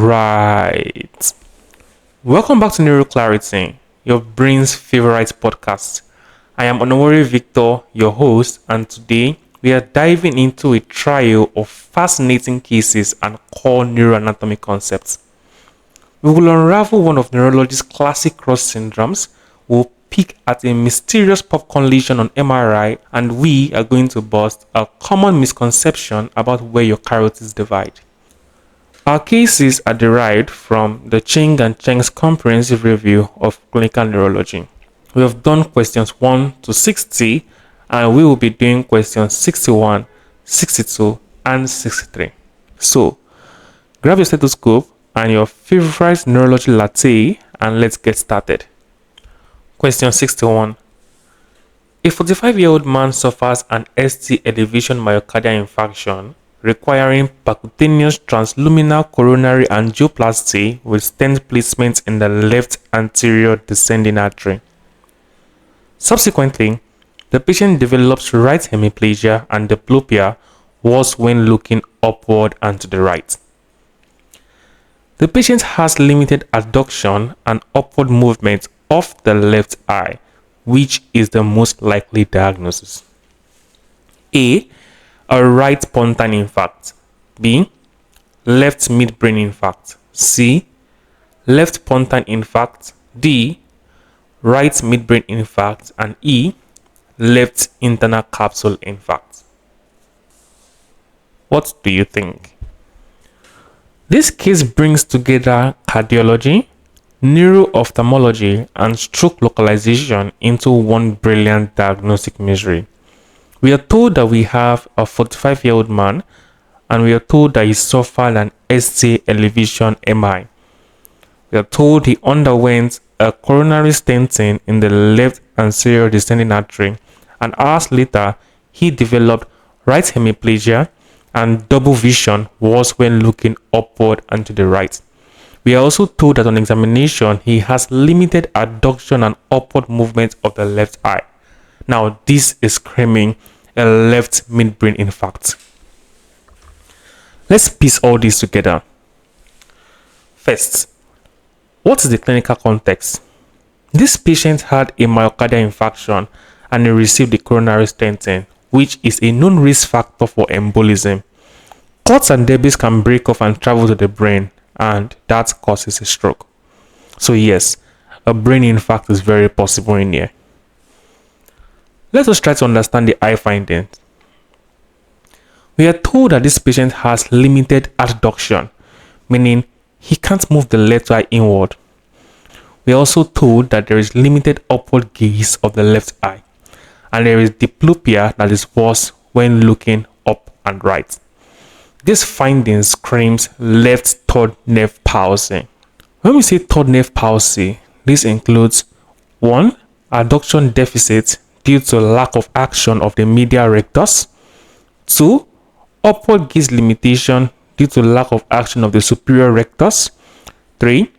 Right. Welcome back to NeuroClarity, your brain's favorite podcast. I am Onowori Victor, your host, and today we are diving into a trio of fascinating cases and core neuroanatomy concepts. We will unravel one of neurology's classic cross syndromes, we'll peek at a mysterious popcorn lesion on MRI, and we are going to bust a common misconception about where your carotids divide. Our cases are derived from the Ching and Cheng's comprehensive review of clinical neurology. We have done questions 1 to 60, and we will be doing questions 61, 62, and 63. So, grab your stethoscope and your favorite neurology latte, and let's get started. Question 61. A 45-year-old man suffers an ST elevation myocardial infarction requiring percutaneous transluminal coronary angioplasty with stent placement in the left anterior descending artery. Subsequently, the patient develops right hemiplegia and diplopia worse when looking upward and to the right. The patient has limited adduction and upward movement of the left eye, which is the most likely diagnosis. A right pontine infarct. B. Left midbrain infarct. C. Left pontine infarct. D. Right midbrain infarct. And E. Left internal capsule infarct. What do you think? This case brings together cardiology, neuro-ophthalmology, and stroke localization into one brilliant diagnostic misery. We are told that we have a 45-year-old man, and we are told that he suffered an ST elevation MI. We are told he underwent a coronary stenting in the left anterior descending artery, and hours later, he developed right hemiplegia and double vision worse when looking upward and to the right. We are also told that on examination, he has limited adduction and upward movement of the left eye. Now, this is screaming a left midbrain infarct. Let's piece all this together. First, what is the clinical context? This patient had a myocardial infarction and he received the coronary stenting, which is a known risk factor for embolism. Clots and debris can break off and travel to the brain, and that causes a stroke. So yes, a brain infarct is very possible in here. Let us try to understand the eye findings. We are told that this patient has limited adduction, meaning he can't move the left eye inward. We are also told that there is limited upward gaze of the left eye, and there is diplopia that is worse when looking up and right. This finding screams left third nerve palsy. When we say third nerve palsy, this includes 1. Adduction deficit due to lack of action of the medial rectus. 2. Upward gaze limitation due to lack of action of the superior rectus. 3.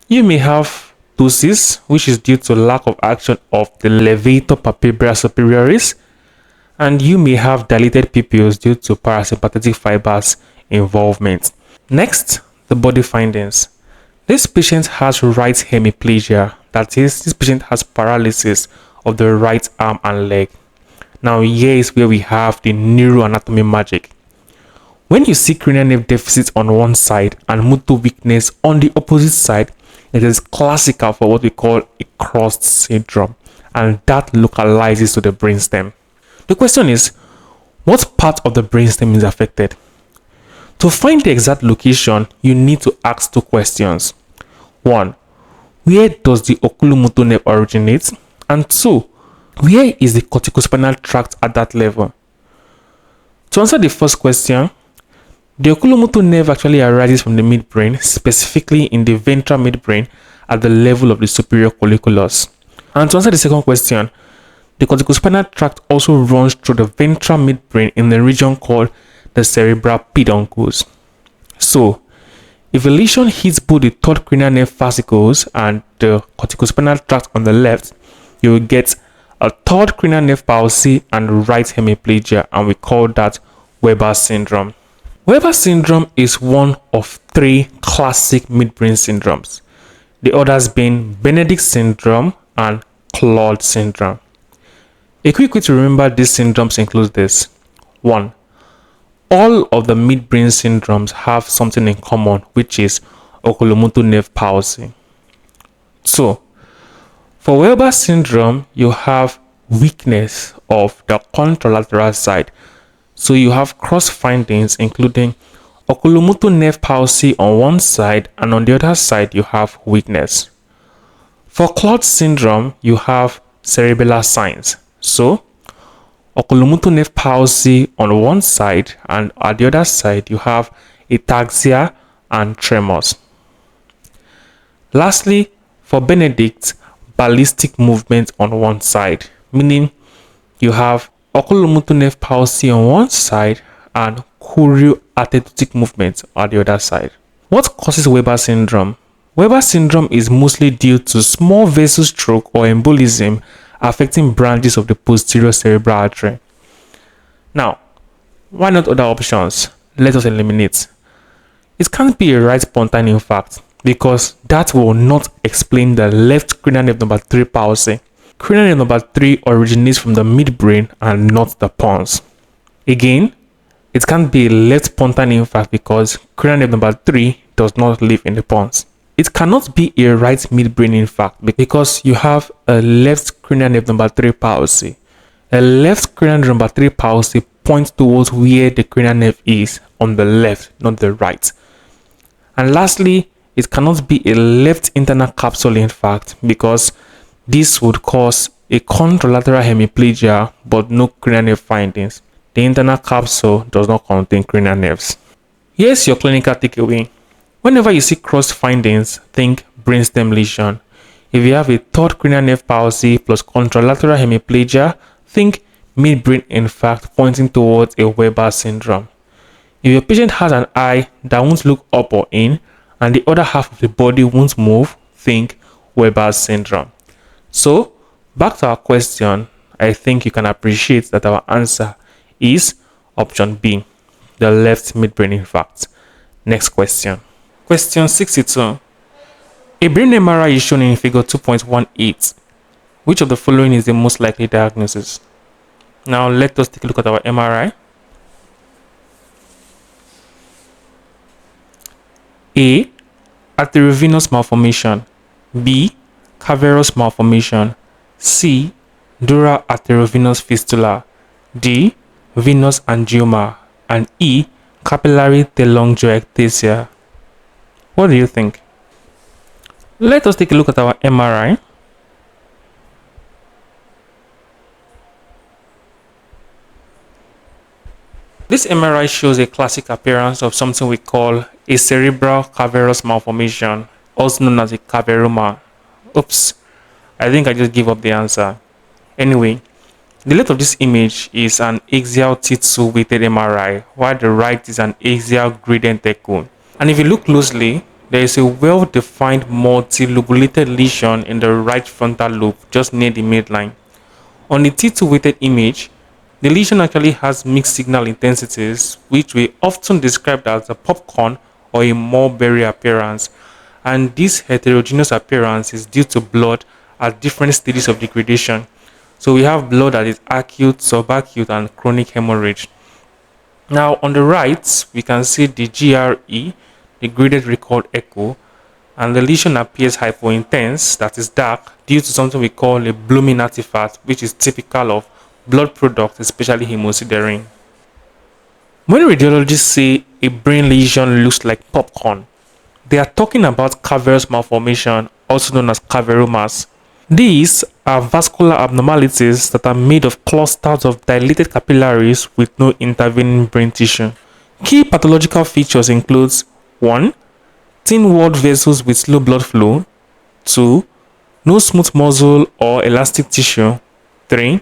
You may have ptosis, which is due to lack of action of the levator palpebral superioris. And you may have dilated pupils due to parasympathetic fibers involvement. Next, the body findings. This patient has right hemiplegia, that is, this patient has paralysis of the right arm and leg. Now here is where we have the neuroanatomy magic. When you see cranial nerve deficit on one side and motor weakness on the opposite side, it is classical for what we call a crossed syndrome, and that localizes to the brainstem. The question is, what part of the brainstem is affected? To find the exact location, you need to ask 2 questions. 1. Where does the oculomotor nerve originate? And 2. Where is the corticospinal tract at that level? To answer the first question, the oculomotor nerve actually arises from the midbrain, specifically in the ventral midbrain at the level of the superior colliculus. And to answer the second question, the corticospinal tract also runs through the ventral midbrain in the region called the cerebral peduncles. So, if a lesion hits both the third cranial nerve fascicles and the corticospinal tract on the left, you will get a third cranial nerve palsy and right hemiplegia, and we call that Weber syndrome. Weber syndrome is one of three classic midbrain syndromes, the others being Benedict syndrome and Claude syndrome. A quick way to remember these syndromes includes this. 1. All of the midbrain syndromes have something in common, which is oculomotor nerve palsy. 2. For Weber syndrome, you have weakness of the contralateral side. So you have cross findings including oculomotor nerve palsy on one side, and on the other side you have weakness. For Claude syndrome, you have cerebellar signs. So oculomotor nerve palsy on one side, and at the other side you have ataxia and tremors. Lastly, for Benedict, ballistic movement on one side, meaning you have oculomotor nerve palsy on one side and chorioarthrotic movement on the other side. What causes Weber syndrome? Weber syndrome is mostly due to small vessel stroke or embolism affecting branches of the posterior cerebral artery. Now, why not other options? Let us eliminate. It can't be a right pontine infarct because that will not explain the left cranial nerve number 3 palsy. Cranial nerve number 3 originates from the midbrain and not the pons. Again, it can't be a left pontine infarct because cranial nerve number 3 does not live in the pons. It cannot be a right midbrain infarct because you have a left cranial nerve number 3 palsy. A left cranial nerve number 3 palsy points towards where the cranial nerve is on the left, not the right. And lastly, it cannot be a left internal capsule infarct because this would cause a contralateral hemiplegia but no cranial nerve findings. The internal capsule does not contain cranial nerves. Here's your clinical takeaway. Whenever you see cross findings, think brainstem lesion. If you have a third cranial nerve palsy plus contralateral hemiplegia, think midbrain infarct pointing towards a Weber syndrome. If your patient has an eye that won't look up or in, and the other half of the body won't move, think Weber syndrome. So, back to our question, I think you can appreciate that our answer is option B, the left midbrain infarct. Next question. Question 62. A brain MRI is shown in figure 2.18. Which of the following is the most likely diagnosis? Now let us take a look at our MRI. A. Arteriovenous malformation. B. Cavernous malformation. C. Dural arteriovenous fistula. D. Venous angioma. And E. Capillary telangiectasia. What do you think? Let us take a look at our MRI. This MRI shows a classic appearance of something we call a cerebral cavernous malformation, also known as a Cavernoma. Oops, I think I just gave up the answer. Anyway, the left of this image is an axial T2 weighted MRI, while the right is an axial gradient echo. And if you look closely, there is a well-defined multilobulated lesion in the right frontal lobe, just near the midline. On the T2 weighted image, the lesion actually has mixed signal intensities, which we often describe as a popcorn or a mulberry appearance. And this heterogeneous appearance is due to blood at different stages of degradation. So we have blood that is acute, subacute, and chronic hemorrhage. Now on the right, we can see the GRE, the graded record echo, and the lesion appears hypointense, that is dark, due to something we call a blooming artifact, which is typical of blood products, especially hemosiderin. When radiologists say a brain lesion looks like popcorn, they are talking about cavernous malformation, also known as caveromas. These are vascular abnormalities that are made of clusters of dilated capillaries with no intervening brain tissue. Key pathological features include 1. Thin-walled vessels with slow blood flow. 2. No smooth muscle or elastic tissue. 3.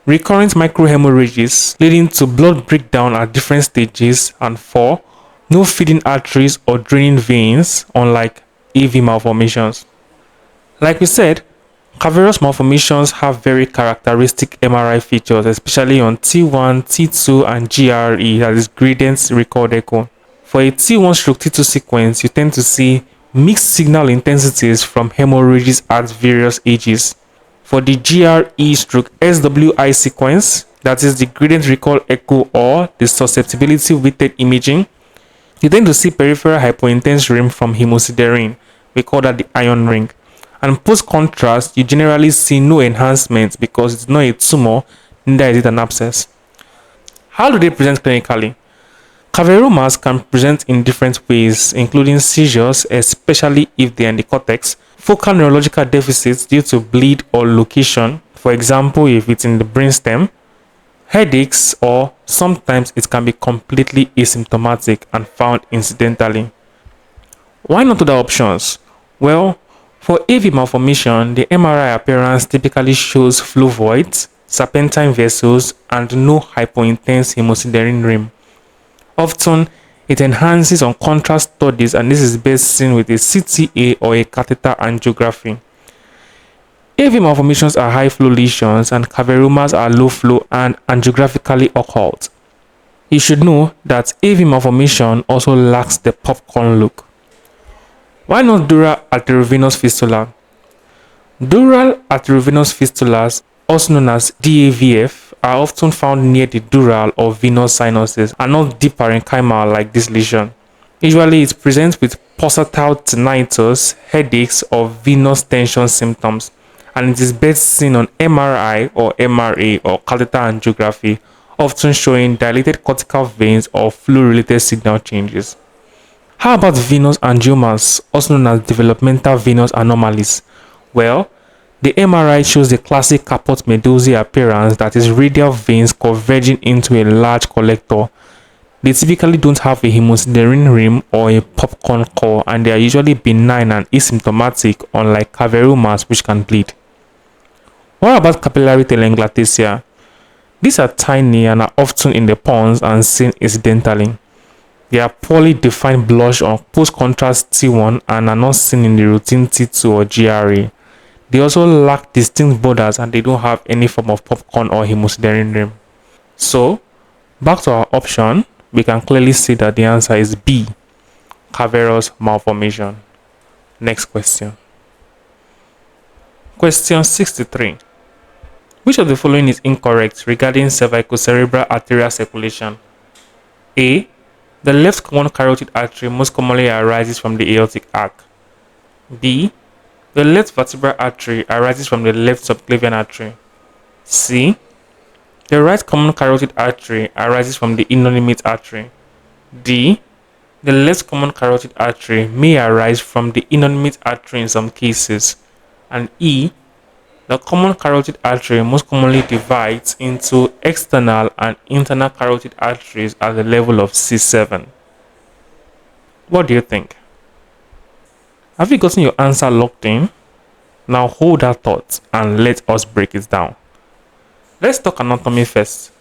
Recurrent microhemorrhages leading to blood breakdown at different stages. And 4. No feeding arteries or draining veins, unlike AV malformations. Like we said, Cavernous malformations have very characteristic MRI features, especially on T1, T2, and GRE, that is gradient record echo. For a T1/T2 sequence, you tend to see mixed signal intensities from hemorrhages at various ages. For the GRE/SWI sequence, that is the gradient record echo or the susceptibility weighted imaging, you tend to see peripheral hypointense rim from hemosiderin. We call that the iron ring. And post contrast, you generally see no enhancement because it's not a tumor, neither is it an abscess. How do they present clinically? Cavernomas can present in different ways, including seizures, especially if they are in the cortex, focal neurological deficits due to bleed or location, for example, if it's in the brainstem, headaches, or sometimes it can be completely asymptomatic and found incidentally. Why not other options? Well, for AV malformation, the MRI appearance typically shows flow voids, serpentine vessels, and no hypointense hemosiderin rim. Often, it enhances on contrast studies, and this is best seen with a CTA or a catheter angiography. AV malformations are high flow lesions and cavernomas are low flow and angiographically occult. You should know that AV malformation also lacks the popcorn look. Why not dural arteriovenous fistula? Dural arteriovenous fistulas, also known as DAVF, are often found near the dural or venous sinuses and not deep parenchymal like this lesion. Usually it presents with pulsatile tinnitus, headaches, or venous tension symptoms, and it is best seen on MRI or MRA or catheter angiography, often showing dilated cortical veins or fluid-related signal changes. How about venous angiomas, also known as developmental venous anomalies? Well, the MRI shows the classic caput medusae appearance, that is radial veins converging into a large collector. They typically don't have a hemosiderin rim or a popcorn core, and they are usually benign and asymptomatic, unlike cavernomas which can bleed. What about capillary telangiectasia? These are tiny and are often in the pons and seen incidentally. They are poorly defined blush on post-contrast T1 and are not seen in the routine T2 or GRA. They also lack distinct borders and they don't have any form of popcorn or hemosiderin rim. So, back to our option, we can clearly see that the answer is B, cavernous malformation. Next question. Question 63. Which of the following is incorrect regarding cervicocerebral arterial circulation? A. The left common carotid artery most commonly arises from the aortic arc. B. The left vertebral artery arises from the left subclavian artery. C. The right common carotid artery arises from the innominate artery. D. The left common carotid artery may arise from the innominate artery in some cases. And E. The common carotid artery most commonly divides into external and internal carotid arteries at the level of C7. What do you think? Have you gotten your answer locked in? Now hold that thought and let us break it down. Let's talk anatomy first.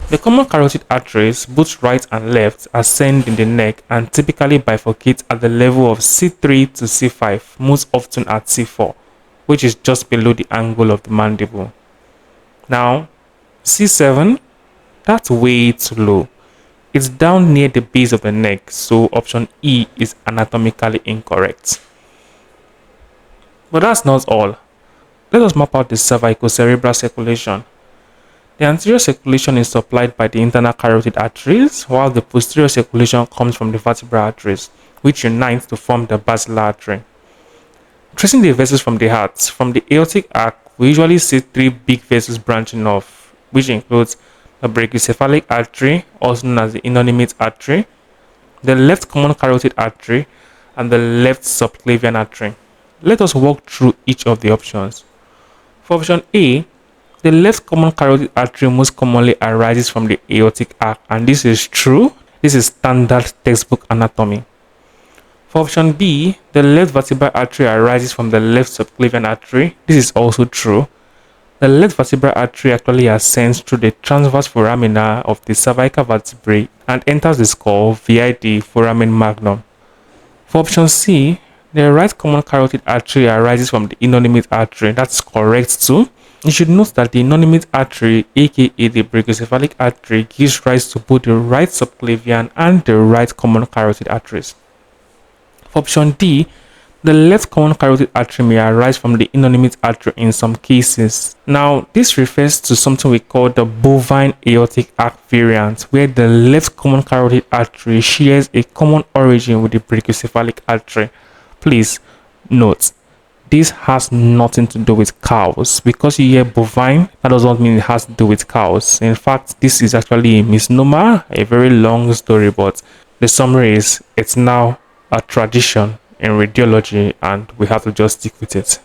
The common carotid arteries, both right and left, ascend in the neck and typically bifurcate at the level of C3 to C5, most often at C4, which is just below the angle of the mandible. Now, C7, that's way too low. It's down near the base of the neck, so option E is anatomically incorrect. But that's not all. Let us map out the cervicocerebral circulation. The anterior circulation is supplied by the internal carotid arteries, while the posterior circulation comes from the vertebral arteries, which unite to form the basilar artery. Tracing the vessels from the heart, from the aortic arc, we usually see three big vessels branching off, which includes the brachiocephalic artery, also known as the innominate artery, the left common carotid artery, and the left subclavian artery. Let us walk through each of the options. For option A, the left common carotid artery most commonly arises from the aortic arc, and this is true. This is standard textbook anatomy. For option B, the left vertebral artery arises from the left subclavian artery. This is also true. The left vertebral artery actually ascends through the transverse foramina of the cervical vertebrae and enters the skull via the foramen magnum. For option C, The right common carotid artery arises from the innominate artery. That's correct too. You should note that the innominate artery, aka the brachiocephalic artery, gives rise to both the right subclavian and the right common carotid arteries. For option D, the left common carotid artery may arise from the innominate artery in some cases. Now, this refers to something we call the bovine aortic arc variant, where the left common carotid artery shares a common origin with the brachiocephalic artery. Please note, this has nothing to do with cows. Because you hear bovine, that does not mean it has to do with cows. In fact, this is actually a misnomer, a very long story, but the summary is it's now a tradition in radiology and we have to just stick with it.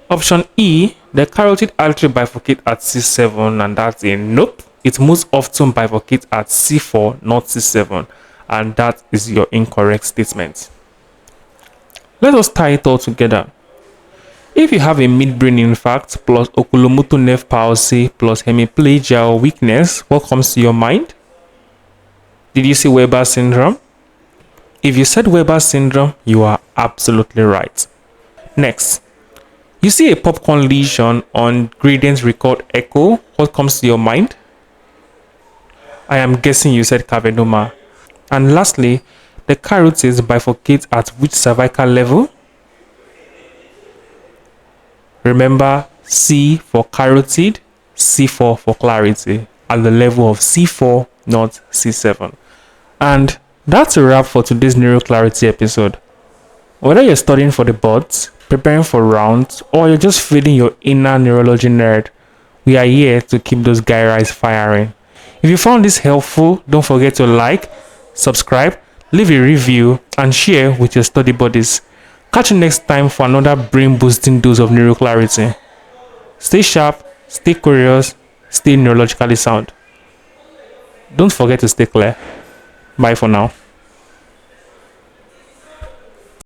Option E, the carotid artery bifurcates at C7, and that's a nope. It most often bifurcates at C4, not C7, and that is your incorrect statement. Let us tie it all together. If you have a midbrain infarct plus oculomotor nerve palsy plus hemiplegia or weakness, what comes to your mind? Did you say Weber syndrome? If you said Weber syndrome, you are absolutely right. Next, you see a popcorn lesion on gradient record echo, what comes to your mind? I am guessing you said Cavernoma. And lastly, the carotids bifurcate at which cervical level? Remember, C for carotid, C4 for clarity, at the level of C4, not C7. And that's a wrap for today's NeuroClarity episode. Whether you're studying for the boards, preparing for rounds, or you're just feeding your inner neurology nerd, we are here to keep those gyri firing. If you found this helpful, don't forget to like, subscribe, leave a review, and share with your study buddies. Catch you next time for another brain-boosting dose of NeuroClarity. Stay sharp, stay curious, stay neurologically sound. Don't forget to stay clear. Bye for now.